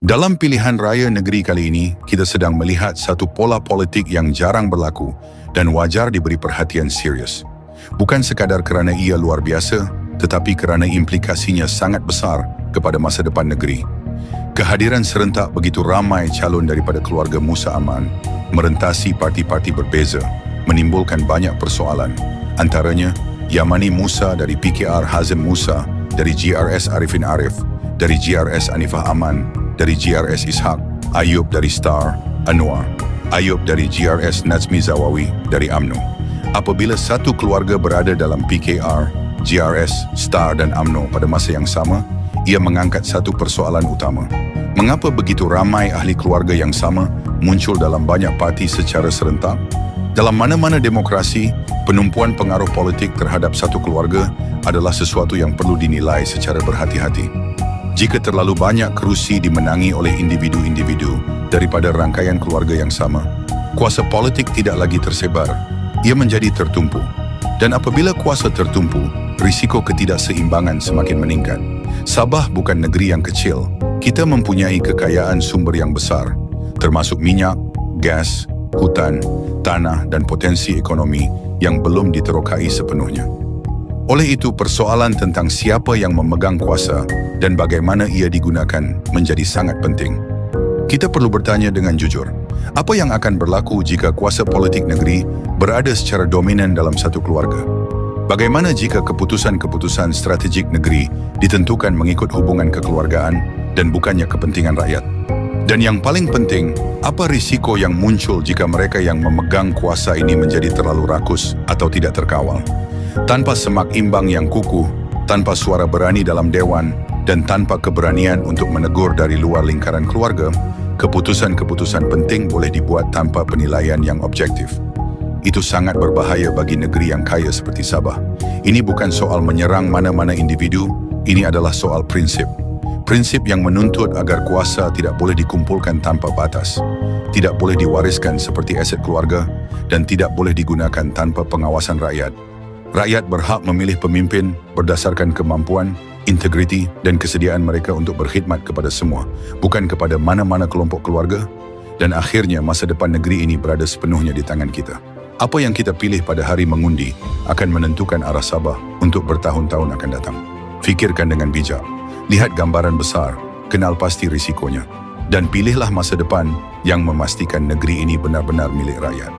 Dalam pilihan raya negeri kali ini, kita sedang melihat satu pola politik yang jarang berlaku dan wajar diberi perhatian serius. Bukan sekadar kerana ia luar biasa, tetapi kerana implikasinya sangat besar kepada masa depan negeri. Kehadiran serentak begitu ramai calon daripada keluarga Musa Aman merentasi parti-parti berbeza, menimbulkan banyak persoalan. Antaranya, Yamani Musa dari PKR Hazim Musa, dari GRS Arifin Arif, dari GRS Anifah Aman, dari GRS Ishak, Ayub dari Star, Anwar, Ayub dari GRS Nazmi Zawawi, dari UMNO. Apabila satu keluarga berada dalam PKR, GRS, Star dan UMNO pada masa yang sama, ia mengangkat satu persoalan utama. Mengapa begitu ramai ahli keluarga yang sama muncul dalam banyak parti secara serentak? Dalam mana-mana demokrasi, penumpuan pengaruh politik terhadap satu keluarga adalah sesuatu yang perlu dinilai secara berhati-hati. Jika terlalu banyak kerusi dimenangi oleh individu-individu daripada rangkaian keluarga yang sama, kuasa politik tidak lagi tersebar, ia menjadi tertumpu. Dan apabila kuasa tertumpu, risiko ketidakseimbangan semakin meningkat. Sabah bukan negeri yang kecil. Kita mempunyai kekayaan sumber yang besar, termasuk minyak, gas, hutan, tanah dan potensi ekonomi yang belum diterokai sepenuhnya. Oleh itu, persoalan tentang siapa yang memegang kuasa dan bagaimana ia digunakan menjadi sangat penting. Kita perlu bertanya dengan jujur, apa yang akan berlaku jika kuasa politik negeri berada secara dominan dalam satu keluarga? Bagaimana jika keputusan-keputusan strategik negeri ditentukan mengikut hubungan kekeluargaan dan bukannya kepentingan rakyat? Dan yang paling penting, apa risiko yang muncul jika mereka yang memegang kuasa ini menjadi terlalu rakus atau tidak terkawal? Tanpa semak imbang yang kukuh, tanpa suara berani dalam dewan, dan tanpa keberanian untuk menegur dari luar lingkaran keluarga, keputusan-keputusan penting boleh dibuat tanpa penilaian yang objektif. Itu sangat berbahaya bagi negeri yang kaya seperti Sabah. Ini bukan soal menyerang mana-mana individu, ini adalah soal prinsip. Prinsip yang menuntut agar kuasa tidak boleh dikumpulkan tanpa batas, tidak boleh diwariskan seperti aset keluarga, dan tidak boleh digunakan tanpa pengawasan rakyat. Rakyat berhak memilih pemimpin berdasarkan kemampuan, integriti dan kesediaan mereka untuk berkhidmat kepada semua, bukan kepada mana-mana kelompok keluarga. Dan akhirnya masa depan negeri ini berada sepenuhnya di tangan kita. Apa yang kita pilih pada hari mengundi akan menentukan arah Sabah untuk bertahun-tahun akan datang. Fikirkan dengan bijak, lihat gambaran besar, kenal pasti risikonya, dan pilihlah masa depan yang memastikan negeri ini benar-benar milik rakyat.